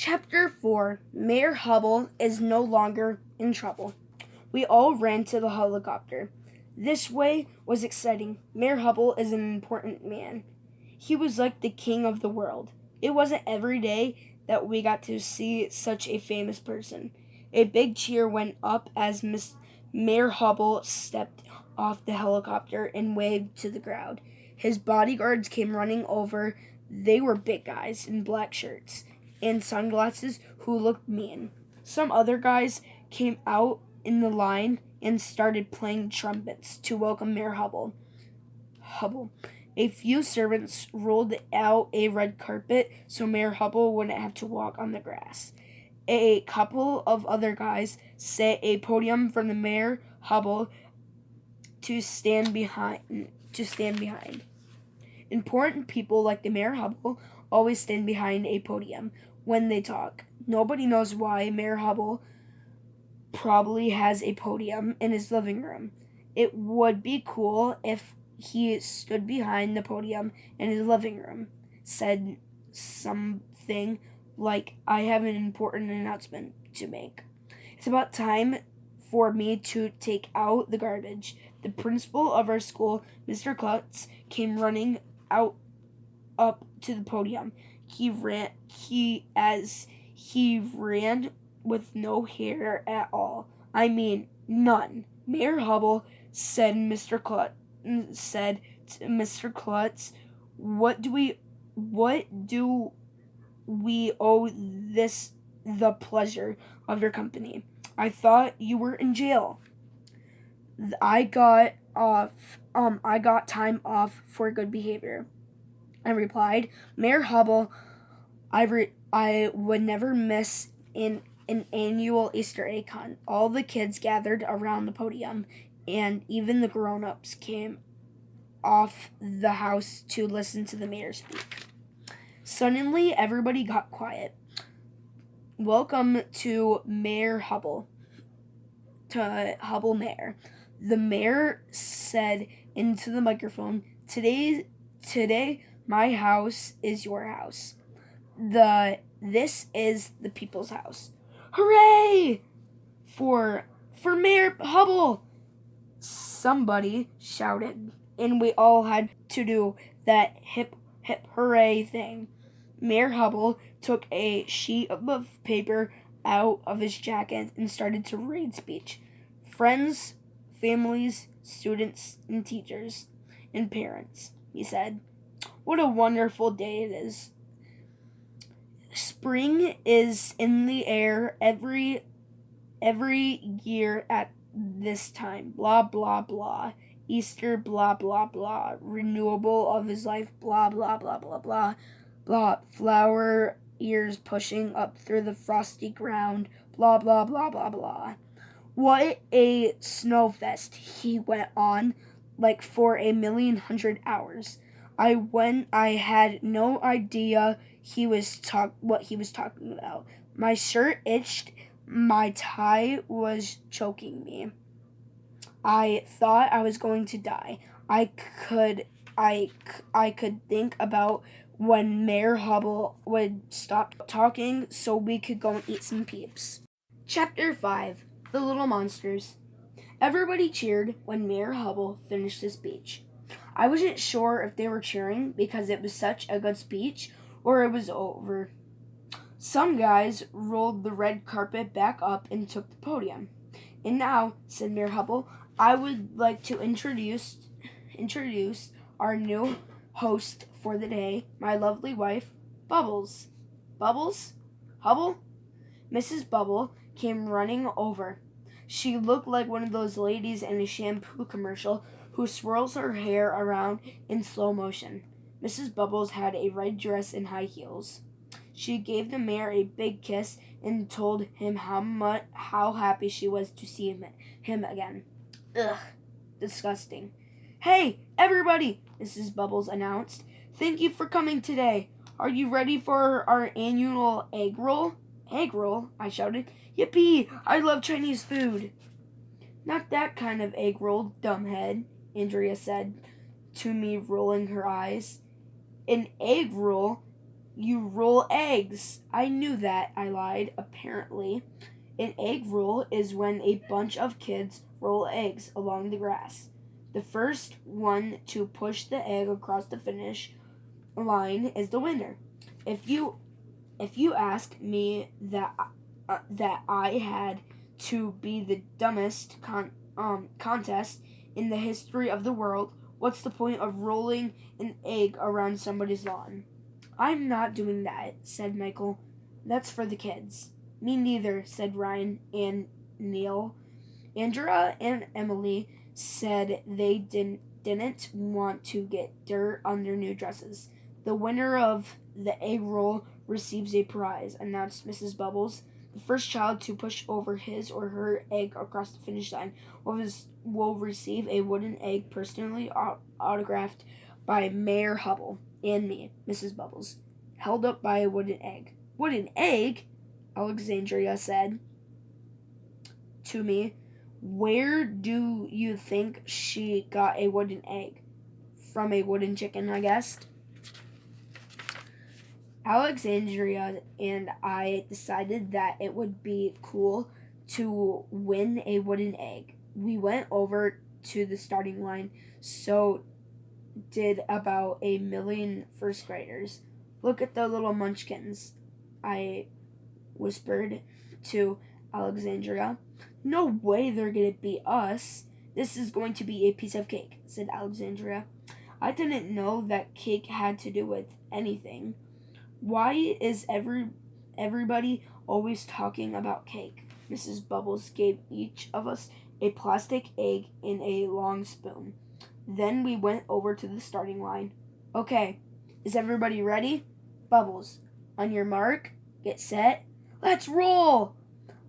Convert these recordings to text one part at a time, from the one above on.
Chapter 4 Mayor Hubble is no longer in trouble. We all ran to the helicopter. This way was exciting. Mayor Hubble is an important man. He was like the king of the world. It wasn't every day that we got to see such a famous person. A big cheer went up as Mayor Hubble stepped off the helicopter and waved to the crowd. His bodyguards came running over. They were big guys in black shirts and sunglasses who looked mean. Some other guys came out in the line and started playing trumpets to welcome Mayor Hubble. A few servants rolled out a red carpet so Mayor Hubble wouldn't have to walk on the grass. A couple of other guys set a podium for the Mayor Hubble to stand behind. Important people like the Mayor Hubble always stand behind a podium when they talk. Nobody knows why. Mayor Hubble probably has a podium in his living room. It would be cool if he stood behind the podium in his living room, said something like, "I have an important announcement to make. It's about time for me to take out the garbage." The principal of our school, Mr. Klutz, came running up to the podium. He ran with no hair at all. I mean, none. Mayor Hubble said to Mr. Klutz, What do we owe this the pleasure of your company? I thought you were in jail. I got time off for good behavior. I replied, Mayor Hubble, I would never miss an annual Easter egg hunt. All the kids gathered around the podium, and even the grown-ups came off the house to listen to the mayor speak. Suddenly, everybody got quiet. Welcome to Mayor Hubble. To Hubble Mayor. The mayor said into the microphone, Today, my house is your house. This is the people's house. Hooray! For Mayor Hubble! Somebody shouted, and we all had to do that hip, hip, hooray thing. Mayor Hubble took a sheet of paper out of his jacket and started to read speech. Friends, families, students, and teachers, and parents, he said. What a wonderful day it is. Spring is in the air every year at this time. Blah, blah, blah. Easter, blah, blah, blah. Renewal of his life, blah, blah, blah, blah, blah. Blah. Flower ears pushing up through the frosty ground, blah, blah, blah, blah, blah. What a snowfest, he went on, like for 1,000,000 hours. I had no idea what he was talking about. My shirt itched, my tie was choking me. I thought I was going to die. I could think about when Mayor Hubble would stop talking so we could go and eat some peeps. Chapter 5 The Little Monsters. Everybody cheered when Mayor Hubble finished his speech. I wasn't sure if they were cheering because it was such a good speech or it was over. Some guys rolled the red carpet back up and took the podium. And now, said Mayor Hubble, I would like to introduce our new host for the day, my lovely wife, Bubbles. Bubbles? Hubble? Mrs. Bubble came running over. She looked like one of those ladies in a shampoo commercial who swirls her hair around in slow motion. Mrs. Bubbles had a red dress and high heels. She gave the mayor a big kiss and told him how happy she was to see him again. Ugh, disgusting. Hey, everybody, Mrs. Bubbles announced. Thank you for coming today. Are you ready for our annual egg roll? Egg roll? I shouted. Yippee! I love Chinese food. Not that kind of egg roll, dumbhead, Andrea said to me, rolling her eyes. An egg roll? You roll eggs. I knew that, I lied, apparently. An egg roll is when a bunch of kids roll eggs along the grass. The first one to push the egg across the finish line is the winner. If you ask me that I had to be the dumbest contest in the history of the world, what's the point of rolling an egg around somebody's lawn? I'm not doing that, said Michael. That's for the kids. Me neither, said Ryan and Neil. Andrea and Emily said they didn't want to get dirt on their new dresses. The winner of the egg roll receives a prize, announced Mrs. Bubbles. The first child to push over his or her egg across the finish line will receive a wooden egg personally autographed by Mayor Hubble and me, Mrs. Bubbles, held up by a wooden egg. Wooden egg? Alexandria said to me. Where do you think she got a wooden egg? From a wooden chicken, I guessed. Alexandria and I decided that it would be cool to win a wooden egg. We went over to the starting line, so did about 1,000,000 first graders. Look at the little munchkins, I whispered to Alexandria. No way they're going to beat us. This is going to be a piece of cake, said Alexandria. I didn't know that cake had to do with anything. Why is everybody always talking about cake? Mrs. Bubbles gave each of us a plastic egg and a long spoon. Then we went over to the starting line. Okay, is everybody ready? Bubbles, on your mark, get set, let's roll!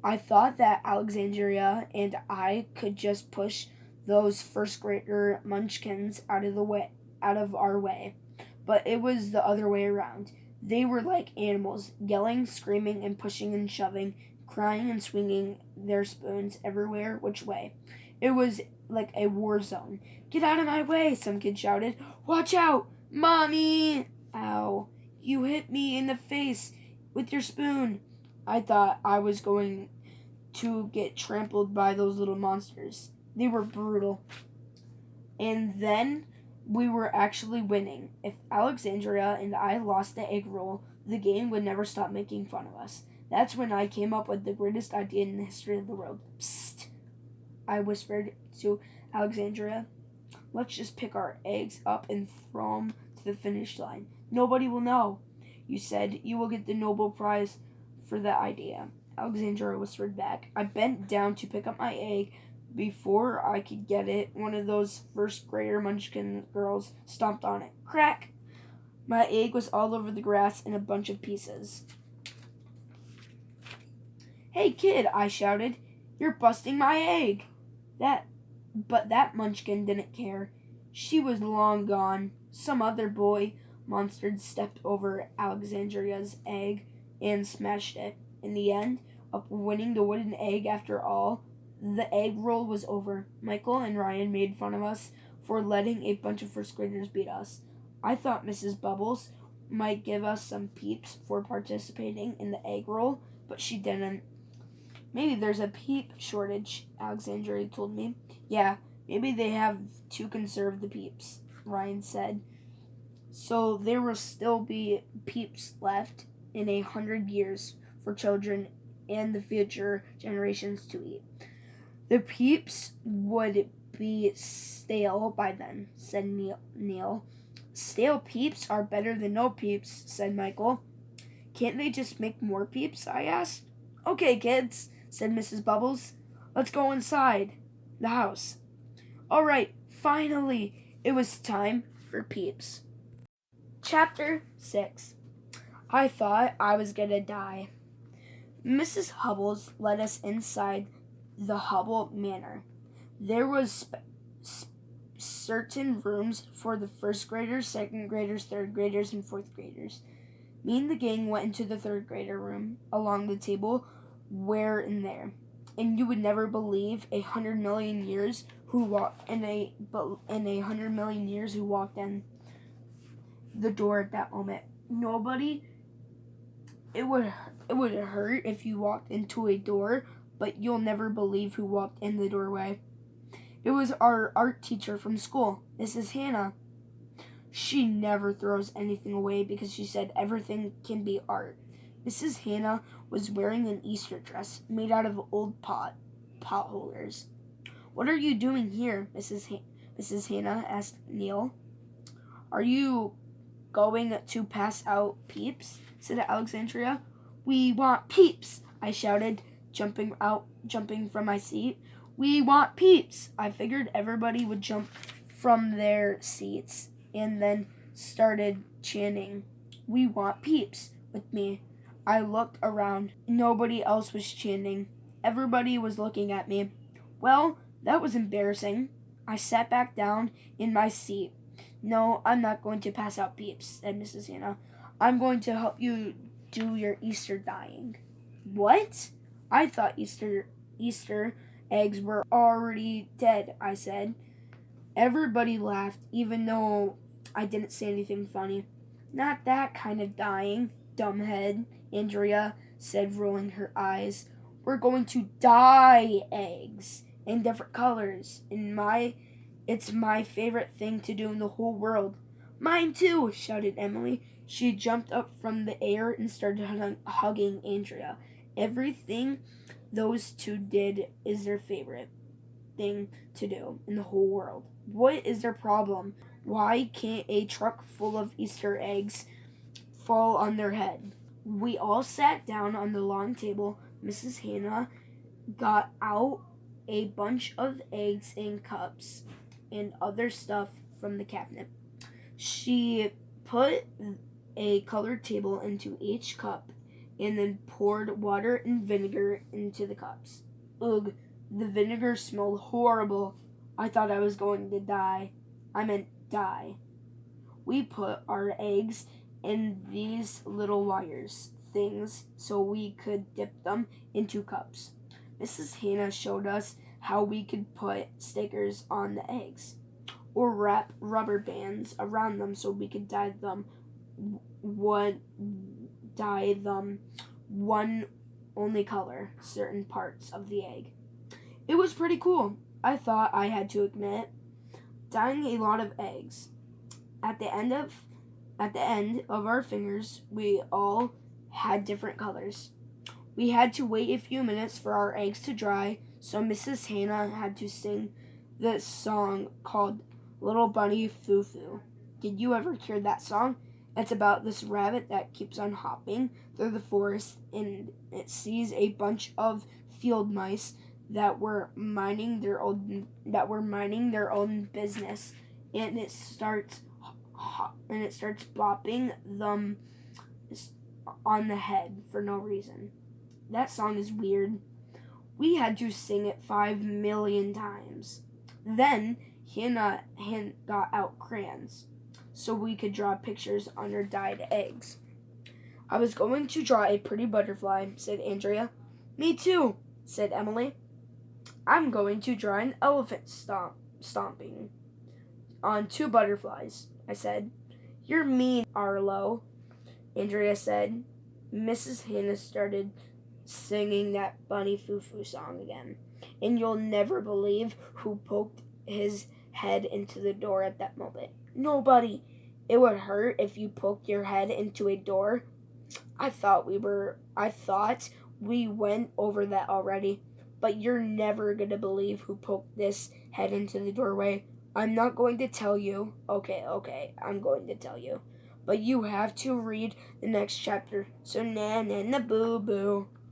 I thought that Alexandria and I could just push those first grader munchkins out of our way. But it was the other way around. They were like animals, yelling, screaming, and pushing and shoving, crying and swinging their spoons everywhere which way. It was like a war zone. Get out of my way, some kid shouted. Watch out! Mommy! Ow. You hit me in the face with your spoon. I thought I was going to get trampled by those little monsters. They were brutal. And then we were actually winning. If Alexandria and I lost the egg roll, the game would never stop making fun of us. That's when I came up with the greatest idea in the history of the world. Psst, I whispered to Alexandria. Let's just pick our eggs up and throw them to the finish line. Nobody will know. You said you will get the Nobel Prize for that idea, Alexandria whispered back. I bent down to pick up my egg. Before I could get it, one of those first grader munchkin girls stomped on it. Crack! My egg was all over the grass in a bunch of pieces. Hey kid, I shouted. You're busting my egg! But that munchkin didn't care. She was long gone. Some other boy monster stepped over Alexandria's egg and smashed it. In the end, of winning the wooden egg after all, the egg roll was over. Michael and Ryan made fun of us for letting a bunch of first graders beat us. I thought Mrs. Bubbles might give us some peeps for participating in the egg roll, but she didn't. Maybe there's a peep shortage, Alexandria told me. Yeah, maybe they have to conserve the peeps, Ryan said. So there will still be peeps left in 100 years for children and the future generations to eat. The peeps would be stale by then, said Neil. Stale peeps are better than no peeps, said Michael. Can't they just make more peeps? I asked. Okay, kids, said Mrs. Bubbles. Let's go inside the house. All right, finally, it was time for peeps. Chapter 6. I thought I was gonna die. Mrs. Hubbles led us inside the Hubble Manor. There was certain rooms for the first graders, second graders, third graders, and fourth graders. Me and the gang went into the third grader room. Along the table where in there, and you would never believe 100 million years who walked in 100 million years who walked in the door at that moment. Nobody It would hurt if you walked into a door, but you'll never believe who walked in the doorway. It was our art teacher from school, Mrs. Hannah. She never throws anything away because she said everything can be art. Mrs. Hannah was wearing an Easter dress made out of old pot holders. "What are you doing here?" Mrs. Hannah asked Neil. "Are you going to pass out peeps?" said Alexandria. "We want peeps," I shouted, jumping from my seat. "We want peeps." I figured everybody would jump from their seats and then started chanting, "We want peeps," with me. I looked around. Nobody else was chanting. Everybody was looking at me. Well, that was embarrassing. I sat back down in my seat. "No, I'm not going to pass out peeps," said Mrs. Hannah. "I'm going to help you do your Easter dyeing." "What?" "I thought Easter eggs were already dead," I said. Everybody laughed, even though I didn't say anything funny. "Not that kind of dyeing, dumbhead," Andrea said, rolling her eyes. "We're going to dye eggs in different colors. It's my favorite thing to do in the whole world." "Mine too," shouted Emily. She jumped up from the air and started hugging Andrea. Everything those two did is their favorite thing to do in the whole world. What is their problem? Why can't a truck full of Easter eggs fall on their head? We all sat down on the long table. Mrs. Hannah got out a bunch of eggs in cups and other stuff from the cabinet. She put a colored table into each cup and then poured water and vinegar into the cups. Ugh, the vinegar smelled horrible. I thought I was going to die. I meant die. We put our eggs in these little wires things so we could dip them into cups. Mrs. Hannah showed us how we could put stickers on the eggs or wrap rubber bands around them so we could dye them one only color certain parts of the egg. It was pretty cool, I thought I had to admit. Dyeing a lot of eggs. At the end of our fingers, we all had different colors. We had to wait a few minutes for our eggs to dry, so Mrs. Hannah had to sing this song called Little Bunny Foo Foo. Did you ever hear that song? It's about this rabbit that keeps on hopping through the forest and it sees a bunch of field mice that were minding their own business, and it starts bopping them on the head for no reason. That song is weird. We had to sing it 5 million times. Then Hannah got out crayons so we could draw pictures on our dyed eggs. "I was going to draw a pretty butterfly," said Andrea. "Me too," said Emily. "I'm going to draw an elephant stomping on 2 butterflies," I said. "You're mean, Arlo," Andrea said. Mrs. Hannah started singing that Bunny Foo Foo song again. "And you'll never believe who poked his head into the door at that moment." "Nobody. It would hurt if you poked your head into a door." I thought we went over that already. "But you're never going to believe who poked this head into the doorway." "I'm not going to tell you." Okay, I'm going to tell you. But you have to read the next chapter. So na na na boo boo.